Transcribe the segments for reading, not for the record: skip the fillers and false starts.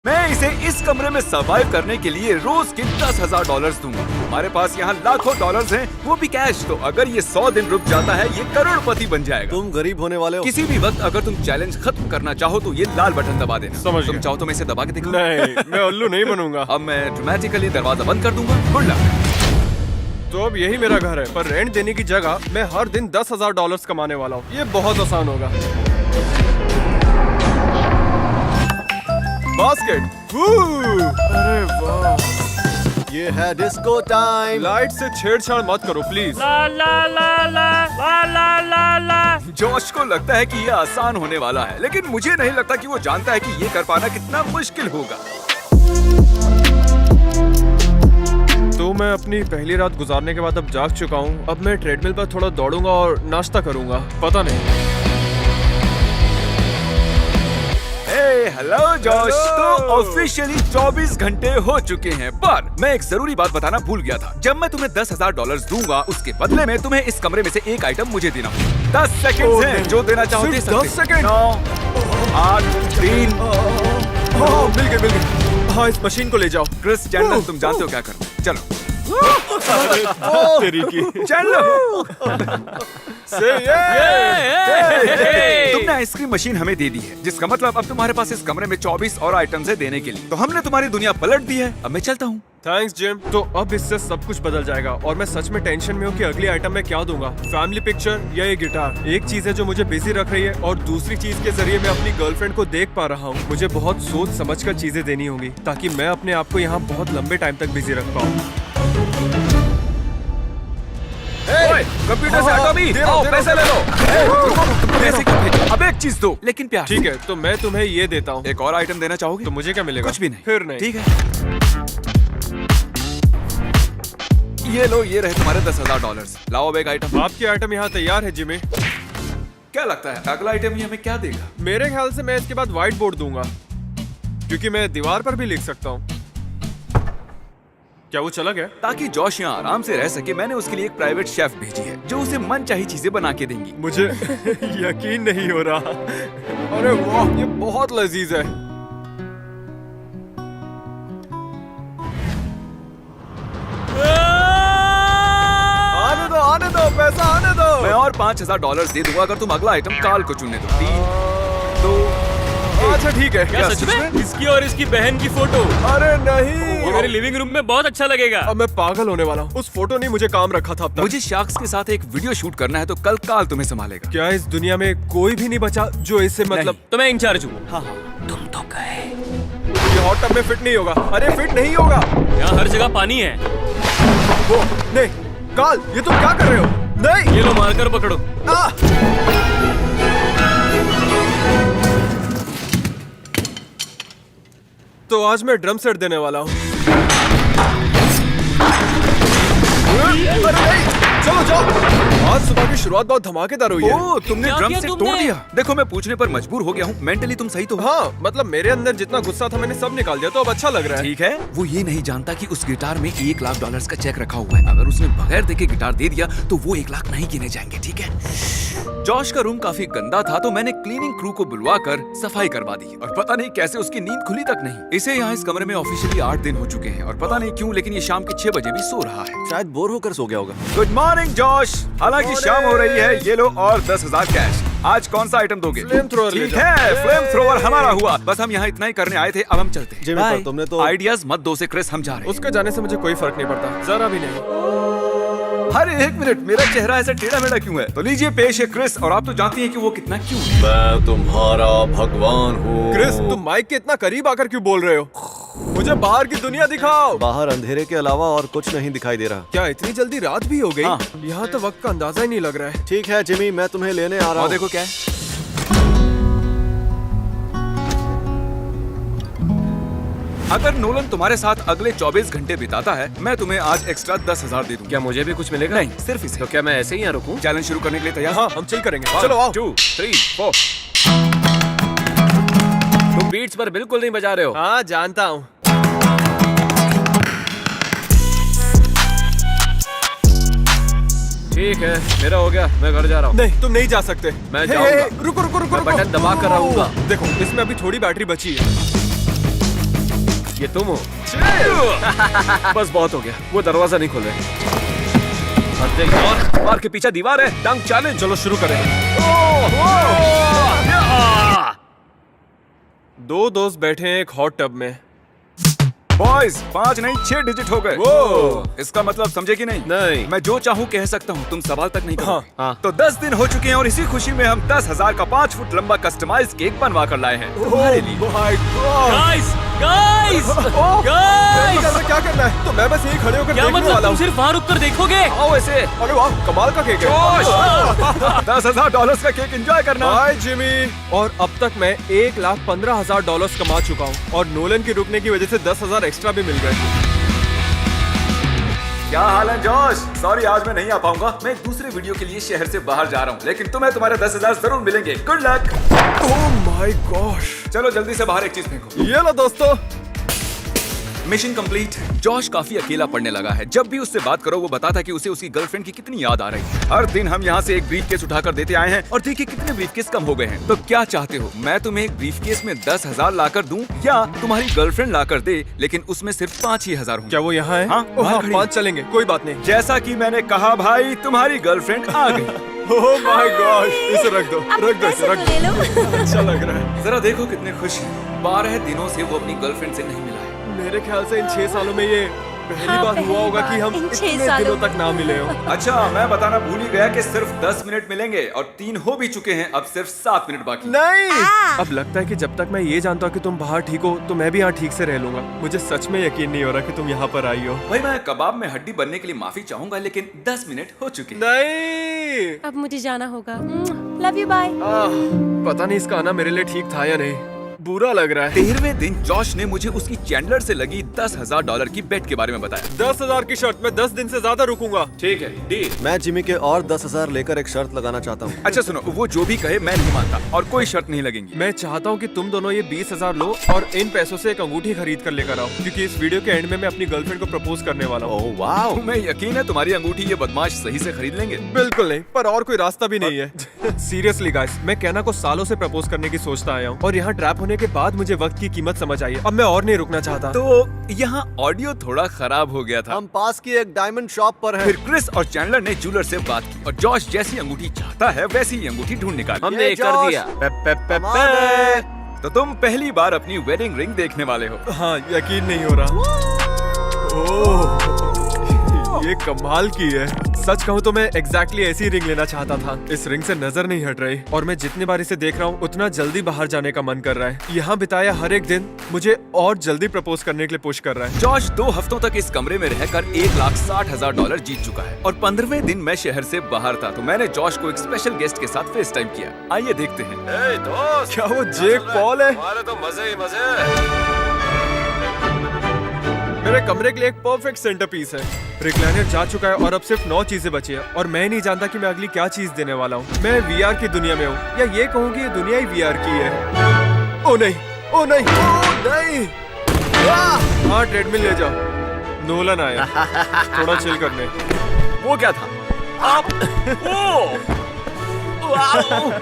मैं इसे इस कमरे में सर्वाइव करने के लिए रोज के $10,000 दूंगा। हमारे पास यहाँ लाखों डॉलर्स हैं, वो भी कैश। तो अगर ये 100 दिन रुक जाता है, ये करोड़पति बन जाएगा। तुम गरीब होने वाले हो। किसी भी वक्त अगर तुम चैलेंज खत्म करना चाहो तो ये लाल बटन दबा देना। समझ तुम गया। चाहो तो मैं इसे दबा के दिखाऊं? नहीं, मैं उल्लू नहीं बनूंगा। अब मैं ड्रामेटिकली दरवाजा बंद कर दूंगा। Good luck. तो अब यही मेरा घर है, पर रेंट देने की जगह मैं हर दिन $10,000 कमाने वाला हूँ। ये बहुत आसान होगा। बास्केट। अरे वाह, ये है डिस्को टाइम। लाइट से छेड़छाड़ मत करो please. La La La La La La La La. Josh को लगता है कि ये आसान होने वाला है, लेकिन मुझे नहीं लगता कि वो जानता है कि ये कर पाना कितना मुश्किल होगा। तो मैं अपनी पहली रात गुजारने के बाद अब जाग चुका हूँ। अब मैं ट्रेडमिल पर थोड़ा दौड़ूंगा और नाश्ता करूंगा। पता नहीं। Hello Josh. तो ऑफिशियली 24 घंटे हो चुके हैं, पर मैं एक जरूरी बात बताना भूल गया था। जब मैं तुम्हें $10,000 दूंगा, उसके बदले में तुम्हें इस कमरे में से एक आइटम मुझे देना होगा। 10 सेकंड हैं, जो देना चाहो दे सकते। 10 सेकंड। 9 8 3। हाँ, मिल गए। हाँ, इस मशीन को ले जाओ। क्रिस चैंडलर, तुम जानते हो क्या करना। चलो। तेरी की। चैंडलर। तुमने आइसक्रीम मशीन हमें दे दी है, जिसका मतलब अब तुम्हारे पास इस कमरे में 24 और आइटम्स है देने के लिए। तो हमने तुम्हारी दुनिया पलट दी है। अब मैं चलता हूँ। Thanks gym. तो अब इससे सब कुछ बदल जाएगा और मैं सच में टेंशन में हूँ कि अगली आइटम में क्या दूंगा, फैमिली पिक्चर या ये गिटार। एक चीज है जो मुझे बिजी रख रही है और दूसरी चीज के जरिए मैं अपनी गर्लफ्रेंड को देख पा रहा हूँ। मुझे बहुत सोच समझ कर चीजें देनी होंगी ताकि मैं अपने आप को यहाँ बहुत लंबे टाइम तक बिजी रख पाऊँ। कंप्यूटर से हटो भी। आओ, पैसे ले लो। पैसे क्यों भेजो? अब एक चीज दो, लेकिन प्यार। ठीक है, तो मैं तुम्हें ये देता हूँ। एक और आइटम देना चाहोगे? तो मुझे क्या मिलेगा? कुछ भी नहीं। फिर नहीं। ठीक है, ये लो, ये रहे तुम्हारे $10,000। लाओ अब एक आइटम। आपकी आइटम यहाँ तैयार है जिमी। क्या लगता है अगला आइटम ये हमें क्या देगा? मेरे ख्याल से मैं इसके बाद व्हाइट बोर्ड दूंगा, क्योंकि मैं दीवार पर भी लिख सकता हूँ। क्या वो चला गया? ताकि जॉश यहाँ आराम से रह सके, मैंने उसके लिए एक प्राइवेट शेफ भेजी है जो उसे मनचाही चीजें बना के देंगी। मुझे यकीन नहीं हो रहा। अरे वाह, ये बहुत लजीज है। आने दो, पैसा आने दो। मैं और $5,000 दे दूंगा अगर तुम अगला आइटम काल को चुनने दो। 3 2 अच्छा ठीक है। क्या सच में? इसकी और इसकी बहन की फोटो। अरे नहीं, ये मेरे लिविंग रूम में बहुत अच्छा लगेगा। अब मैं पागल होने वाला हूँ। उस फोटो ने मुझे काम रखा था अब तक। मुझे शार्क्स के साथ एक वीडियो शूट करना है, तो कल काल तुम्हें संभालेगा। क्या इस दुनिया में कोई भी नहीं बचा जो इससे मतलब? तो मैं इंचार्ज हूँ। हाँ हाँ, तुम तो गए। ये हॉट टब में फिट नहीं होगा। अरे फिट नहीं होगा। यहाँ हर जगह पानी है। वो नहीं, काल ये तुम क्या कर रहे हो? नहीं, ये लो, मारकर पकड़ो। तो आज मैं ड्रम सेट देने वाला हूँ। अरे नहीं, चलो जाओ। आज सुबह की शुरुआत बहुत धमाकेदार हुई है। ओह, तुमने क्या ड्रम किया से तुमने? तोड़ दिया। देखो, मैं पूछने पर मजबूर हो गया हूँ। मेंटली तुम सही तो हो। हाँ, मतलब मेरे अंदर जितना गुस्सा था मैंने सब निकाल दिया, तो अब अच्छा लग रहा है। ठीक है। वो ये नहीं जानता कि उस गिटार में $1,00,000 का चेक रखा हुआ है। अगर उसने बगैर देखे गिटार दे दिया तो वो 1 लाख नहीं गिने जाएंगे। ठीक है। जॉश का रूम काफी गंदा था, तो मैंने क्लीनिंग क्रू को बुलवाकर सफाई करवा दी, और पता नहीं कैसे उसकी नींद खुली तक नहीं। इसे यहाँ इस कमरे में ऑफिशियली 8 दिन हो चुके हैं, और पता नहीं क्यों, लेकिन ये शाम के 6 बजे भी सो रहा है। शायद बोर होकर सो गया होगा। Good morning Josh. हालांकि शाम हो रही है। ये लो और 10,000 कैश। आज कौन सा आइटम दोगे? फ्लेम थ्रोअर ले ठीक जाओ। है, फ्लेम थ्रोअर हमारा हुआ। बस हम यहाँ इतना ही करने आए थे, अब हम चलते हैं। जिमी, पर तुमने तो आइडियाज मत दो से क्रिस, हम जा रहे हैं। उसके जाने से मुझे कोई फर्क नहीं पड़ता, जरा भी नहीं। अरे एक मिनट, मेरा चेहरा ऐसा टेढ़ा मेढ़ा क्यों है? तो लीजिए पेश है क्रिस, और आप तो जानती हैं कि वो कितना क्यूट है। मैं तुम्हारा भगवान हूँ। क्रिस, तुम माइक के इतना करीब आकर क्यों बोल रहे हो? मुझे बाहर की दुनिया दिखाओ। बाहर अंधेरे के अलावा और कुछ नहीं दिखाई दे रहा। क्या इतनी जल्दी रात भी हो गई? हाँ। यहाँ तो वक्त का अंदाजा ही नहीं लग रहा है। ठीक है जिमी, मैं तुम्हें लेने आ रहा और हूँ। देखो क्या है। अगर नोलन तुम्हारे साथ अगले 24 घंटे बिताता है, मैं तुम्हें आज एक्स्ट्रा 10,000 दे दूंगा। क्या मुझे भी कुछ मिलेगा? नहीं, सिर्फ इसे। तो क्या मैं ऐसे ही यहाँ रुकूं? चैलेंज शुरू करने के लिए तैयार? हाँ, हम चिल करेंगे। चलो आओ। 2 3 4। तुम बीट्स पर बिल्कुल नहीं बजा रहे हो। हाँ, जानता हूँ। ठीक है, मेरा हो गया, मैं घर जा रहा हूँ। नहीं, तुम नहीं जा सकते। मैं हे, जाऊंगा। हे, रुको रुको रुको मैं रुको। बटन दबा कर रहूंगा। देखो, इसमें अभी थोड़ी बैटरी बची है। ये तुम हो? बस बहुत हो गया, वो दरवाजा नहीं खोल रहे। अरे यार, मार के पीछे दीवार है। डंक चैलेंज, चलो शुरू करें। दो दोस्त बैठे हैं एक हॉट टब में। बॉयज 5 नहीं 6 डिजिट हो गए। वो इसका मतलब समझे कि नहीं? नहीं। मैं जो चाहूँ कह सकता हूँ, तुम सवाल तक नहीं करोगे। हाँ। तो 10 दिन हो चुके हैं और इसी खुशी में हम 10,000 का 5 फुट लंबा कस्टमाइज केक बनवा कर लाए हैं तुम्हारे लिए। गाइस गाइस गाइस कैसे क्या करना है? तो मैं बस यही खड़े होकर क्या देखने मतलब वाला तुम हूँ। सिर्फ वहाँ रुक कर देखोगे? आओ ऐसे। अरे वाह, कमाल का केक है। $10,000 का केक एंजॉय करना। Bye Jimmy. और अब तक मैं $1,15,000 कमा चुका हूँ और नोलन के रुकने की वजह से 10,000 एक्स्ट्रा भी मिल गए। क्या हाल है जॉश? सॉरी आज मैं नहीं आ पाऊंगा, मैं एक दूसरे वीडियो के लिए शहर से बाहर जा रहा हूँ, लेकिन तुम्हें तुम्हारे 10,000 जरूर मिलेंगे। Good luck. Oh my gosh. चलो जल्दी से बाहर एक चीज फेंको। ये लो दोस्तों। Mission complete. जॉश काफी अकेला पड़ने लगा है। जब भी उससे बात करो वो बताता कि उसे उसकी गर्लफ्रेंड की कितनी याद आ रही है। हर दिन हम यहाँ से एक ब्रीफकेस उठाकर देते आए हैं और देखिए कितने ब्रीफकेस कम हो गए हैं। तो क्या चाहते हो, मैं तुम्हें एक ब्रीफकेस में 10,000 लाकर दूं या तुम्हारी गर्लफ्रेंड लाकर दे, लेकिन उसमें सिर्फ 5 ही हजार होंगे। क्या वो यहाँ है? हाँ, ओह, बाहर खड़ी है। 5 चलेंगे, कोई बात नहीं। जैसा कि मैंने कहा भाई, तुम्हारी गर्लफ्रेंड आ गई। ओह माय गॉश, इसे रख दो, रख दो, इसे रख ले लो। दो। अच्छा लग रहा है। जरा देखो कितने खुश हैं। 12 दिनों से वो अपनी गर्लफ्रेंड से नहीं मिला है। मेरे ख्याल से इन 6 सालों में ये पहली हाँ, बार हुआ पहली होगा कि बार हम इन 6 इतने सालों दिनों में। तक ना मिले हो। अच्छा, मैं बताना भूल ही गया कि सिर्फ 10 मिनट मिलेंगे और 3 हो भी चुके हैं। अब सिर्फ 7 मिनट बाकी। नहीं। आ! अब लगता है कि जब तक मैं ये जानता हूँ कि तुम बाहर ठीक हो तो मैं भी यहाँ ठीक से रह लूंगा। मुझे सच में यकीन नहीं हो रहा कि तुम यहाँ पर आई हो। भाई मैं कबाब में हड्डी बनने के लिए माफी चाहूंगा, लेकिन 10 मिनट हो चुके हैं। नहीं। अब मुझे जाना होगा। Love you, bye. पता नहीं इसका आना मेरे लिए ठीक था या नहीं। बुरा लग रहा है। 13वें दिन जॉश ने मुझे उसकी चैंडलर से लगी $10,000 की बेट के बारे में बताया। 10,000 की शर्त, मैं 10 दिन से ज्यादा रुकूंगा। ठीक है, डील। मैं जिमी के और 10,000 लेकर एक शर्त लगाना चाहता हूँ। अच्छा सुनो, वो जो भी कहे मैं नहीं मानता और कोई शर्त नहीं लगेंगी। मैं चाहता हूँ कि तुम दोनों ये 20,000 लो और इन पैसों से एक अंगूठी खरीद कर लेकर आओ, क्योंकि इस वीडियो के एंड में मैं अपनी गर्लफ्रेंड को प्रपोज करने वाला हूँ। ओह वाह। तुम्हें यकीन है तुम्हारी अंगूठी ये बदमाश सही से खरीद लेंगे? बिल्कुल नहीं, पर और कोई रास्ता भी नहीं है। सीरियसली गाइस, मैं कहना को सालों से प्रपोज करने की सोचता आया हूँ और यहाँ ट्रैप होने के बाद मुझे वक्त की कीमत समझ आई है। अब मैं और नहीं रुकना चाहता। तो यहाँ ऑडियो थोड़ा खराब हो गया था। हम पास की एक डायमंड शॉप पर हैं। फिर क्रिस और चैंडलर ने ज्वेलर से बात की और जॉश जैसी अंगूठी चाहता है वैसी ही अंगूठी ढूंढ निकाली। हमने कर दिया। तो तुम पहली बार अपनी वेडिंग रिंग देखने वाले हो। हाँ, यकीन नहीं हो रहा। ओह, ये कमाल की है। सच कहूँ तो मैं एग्जैक्टली ऐसी रिंग लेना चाहता था। इस रिंग से नजर नहीं हट रही और मैं जितनी बार इसे देख रहा हूँ उतना जल्दी बाहर जाने का मन कर रहा है। यहाँ बिताया हर एक दिन मुझे और जल्दी प्रपोज करने के लिए पुश कर रहा है। जॉश 2 हफ्तों तक इस कमरे में रहकर $1,60,000 जीत चुका है और 15वें दिन मैं शहर से बाहर था, तो मैंने जॉश को एक स्पेशल गेस्ट के साथ फेस टाइम किया। आइए देखते हैं। दोस्त, क्या वो जेक पॉल है? हमारे तो मजे ही मजे। मेरे कमरे के लिए एक परफेक्ट सेंटर पीस है। रिक्लाइनर जा चुका है और अब सिर्फ 9 चीजें बची है और मैं नहीं जानता कि मैं अगली क्या चीज देने वाला हूँ। मैं VR की दुनिया में हूँ या ये कहूँ कि ये दुनिया ही VR की है। ओ नहीं, ओ नहीं, ओ नहीं। हाँ, ट्रेडमिल ले जाओ। नोलन आया थोड़ा चिल करने। वो क्या था?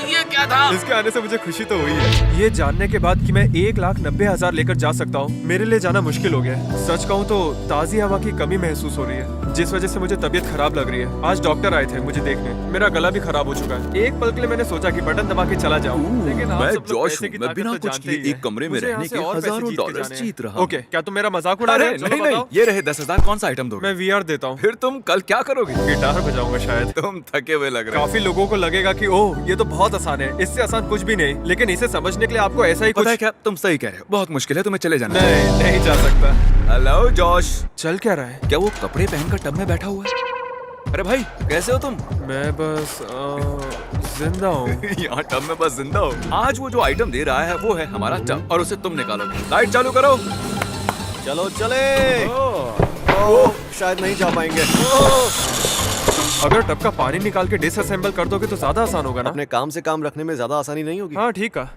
ये क्या था? इसके आने से मुझे खुशी तो हुई है। ये जानने के बाद कि मैं 1,90,000 लेकर जा सकता हूँ मेरे लिए जाना मुश्किल हो गया है। सच कहूँ तो ताज़ी हवा की कमी महसूस हो रही है, जिस वजह से मुझे तबीयत खराब लग रही है। आज डॉक्टर आए थे मुझे देखने। मेरा गला भी खराब हो चुका है। एक पल के लिए मैंने सोचा कि बटन दबा के चला जाऊँ, लेकिन आप मैं सब लोग जॉश पैसे हूँ, की मैं ताकत बिना तो कुछ जानते किए ही हैं। एक कमरे में मुझे यहाँ रहने से के और पैसे हजारों जीत के डॉलर्स जाने हैं। जीत रहा हूँ। ओके, क्या तुम मेरा मजाक उड़ा अरे रहे हो? चलो नहीं नहीं, बताओ। ये रहे 10,000। कौन सा आइटम दोगे? मैं VR देता हूँ। फिर तुम कल क्या करोगे? गिटार बजाऊंगा शायद। तुम थके हुए लग रहे हो। काफी लोगों को लगेगा कि ओह ये तो बहुत आसान है, इससे आसान कुछ भी नहीं, लेकिन इसे समझने के लिए आपको ऐसा ही पता है कुछ। क्या, तुम सही कह रहे हो, बहुत मुश्किल है, तुम्हें चले जाना। नहीं, नहीं जा सकता। हेलो जॉश, चल क्या रहा है? क्या वो कपड़े पहनकर टब में बैठा हुआ है? अरे भाई कैसे हो तुम? मैं बस जिंदा हूँ। यहाँ टब में बस जिंदा हो। आज वो जो आइटम दे रहा है वो है हमारा टब और उसे तुम निकालोगे। लाइट चालू करो। चलो चले। ओह, शायद नहीं जा पाएंगे। अगर टब का पानी निकाल के डिसअसेंबल कर दोगे तो ज्यादा आसान होगा ना? अपने काम से काम रखने में ज्यादा आसानी नहीं होगी। हाँ ठीक है।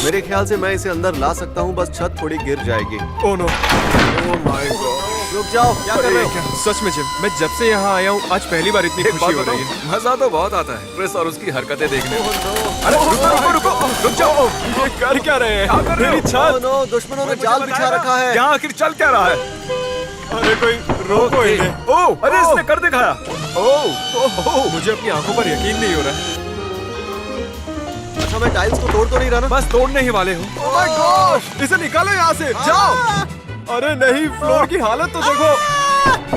मेरे ख्याल से मैं इसे अंदर ला सकता हूँ, बस छत थोड़ी गिर जाएगी। Oh no, oh my God. रुक जाओ, क्या कर रहे हो? सच में जिम, मैं जब से यहाँ आया हूँ आज पहली बार इतनी एक खुशी बात हो बताऊं, रही है। मजा तो बहुत आता है क्रिस और उसकी हरकतें देखने में। अरे रुको, रुक जाओ। ये कर क्या रहे हैं? क्या कर रहे हो? मेरी छत। नो, दुश्मनों ने जाल बिछा रखा है। यहाँ आखिर चल क्या रहा है? अरे कोई रोको इन्हें। ओह, अरे इसने कर दिखाया। ओह, मुझे अपनी आंखों पर यकीन नहीं हो रहा है। अच्छा, मैं टाइल्स को तोड़ तो नहीं रहा ना? बस तोड़ने ही वाले हो। Oh my gosh! इसे निकालो यहाँ से, जाओ। अरे नहीं, फ्लोर की हालत तो देखो।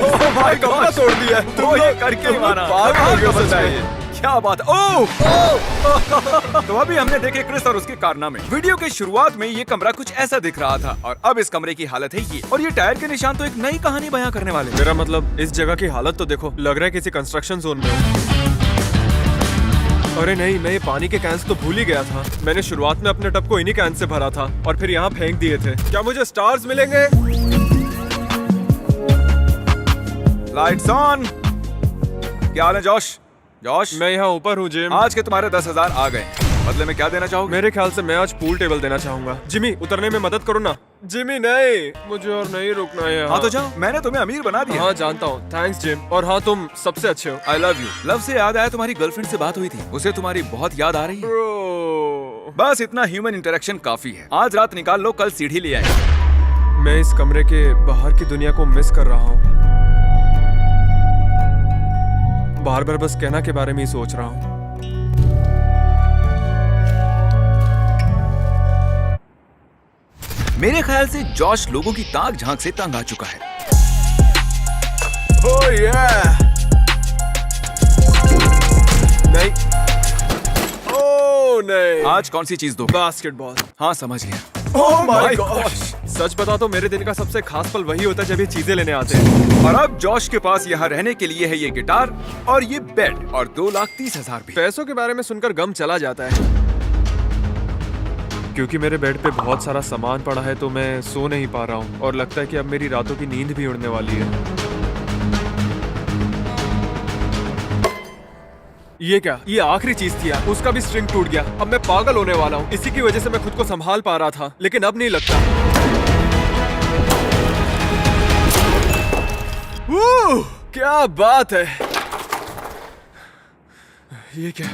Oh my God! तोड़ दिया है। तो ये करके ही माना। पागल हो गए सच में। क्या बात है? ओह! तो अभी हमने देखे क्रिस और उसके कारनामे। वीडियो के शुरुआत में ये कमरा कुछ ऐसा दिख रहा था और अब इस कमरे की हालत है ये। और ये टायर के निशान तो एक नई कहानी बयां करने वाले। मेरा मतलब इस जगह की हालत तो देखो, लग रहा है किसी कंस्ट्रक्शन जोन में हूँ। अरे नहीं, मैं ये पानी के कैंस तो भूल ही गया था। मैंने शुरुआत में अपने टब को इन्हीं कैन से भरा था और फिर यहाँ फेंक दिए थे। क्या मुझे स्टार्स मिलेंगे? Lights on. क्या हाल है जॉश? जॉश, मैं यहाँ ऊपर हूँ जिम। आज के तुम्हारे 10,000 आ गए। बदले में क्या देना चाहोगे? मेरे ख्याल से मैं आज पूल टेबल देना चाहूंगा। जिमी, उतरने में मदद करो ना। जिमी नहीं, मुझे और नहीं रुकना है यहाँ। हाँ तो जाओ, मैंने तुम्हें अमीर बना दिया। हाँ जानता हूँ, थैंक्स जिम। और हाँ, तुम सबसे अच्छे हो। I love you. लव से याद आया, तुम्हारी गर्लफ्रेंड से बात हुई थी, उसे तुम्हारी बहुत याद आ रही है। Bro, बस इतना ह्यूमन इंटरेक्शन काफी है। आज रात निकाल लो, कल सीढ़ी ले आए। मैं इस कमरे के बाहर की दुनिया को मिस कर रहा हूँ। बार बार बस कहना के बारे में ही सोच रहा हूँ। मेरे ख्याल से जॉश लोगों की ताक झांक से तंग आ चुका है। Oh yeah! नहीं। Oh नहीं। आज कौन सी चीज दो? बास्केटबॉल। हाँ समझ गया। Oh my gosh! सच बता तो मेरे दिन का सबसे खास पल वही होता है जब ये चीजें लेने आते हैं। और अब जॉश के पास यहाँ रहने के लिए है ये गिटार और ये बेड और 2,30,000 भी। पैसों के बारे में सुनकर गम चला जाता है। क्योंकि मेरे बेड पे बहुत सारा सामान पड़ा है तो मैं सो नहीं पा रहा हूँ और लगता है कि अब मेरी रातों की नींद भी उड़ने वाली है। ये क्या? ये आखिरी चीज थी यार। उसका भी स्ट्रिंग टूट गया। अब मैं पागल होने वाला हूँ। इसी की वजह से मैं खुद को संभाल पा रहा था, लेकिन अब नहीं लगता। क्या बात है। ये क्या?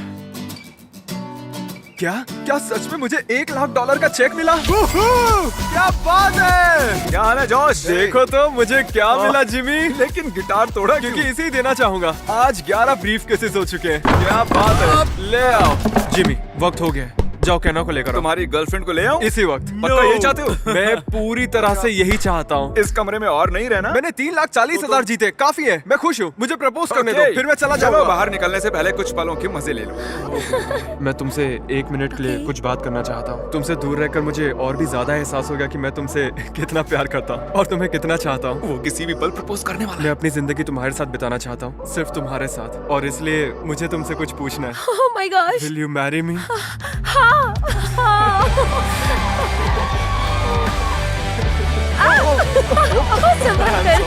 क्या क्या सच में मुझे $1,00,000 का चेक मिला? क्या बात है। क्या हाल है जॉश? देखो तो मुझे क्या मिला जिमी। लेकिन गिटार तोड़ा क्योंकि इसे ही देना चाहूंगा। आज 11 ब्रीफ केसेस हो चुके हैं। क्या बात है। ले आओ जिमी, वक्त हो गया है। जाओ कैना को लेकर आओ। तुम्हारी गर्लफ्रेंड को ले आऊं? इसी वक्त। पक्का यही चाहते हो? मैं पूरी तरह से यही चाहता हूँ। इस कमरे में और नहीं रहना? मैंने 3,40,000 जीते, काफी है। मैं खुश हूँ। मुझे प्रपोज करने दो, फिर मैं चला चलो, जाऊंगा। बाहर निकलने से पहले कुछ पलों के मजे ले लो। मैं तुमसे 1 मिनट के लिए कुछ बात करना चाहता हूँ। तुमसे दूर रहकर मुझे और भी ज्यादा एहसास हो गया कि मैं तुमसे कितना प्यार करता हूँ और तुम्हें कितना चाहता हूँ। वो किसी भी पल प्रपोज करने वाला मैं अपनी जिंदगी तुम्हारे साथ बिताना चाहता हूँ, सिर्फ तुम्हारे साथ। और इसलिए मुझे तुमसे कुछ पूछना है। Oh my gosh! Will you marry me? हाँ, हाँ। संभल कर।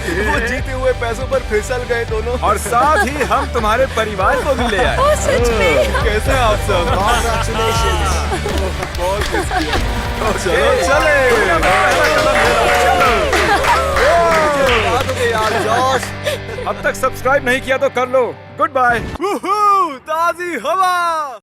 वो जीते हुए पैसों पर फिसल गए दोनों। और साथ ही हम तुम्हारे परिवार को भी ले आए। ओह सच में। कैसे हैं आप सब? चलो चले। यार जॉश, अब तक सब्सक्राइब नहीं किया तो कर लो। Good bye. ताज़ी हवा।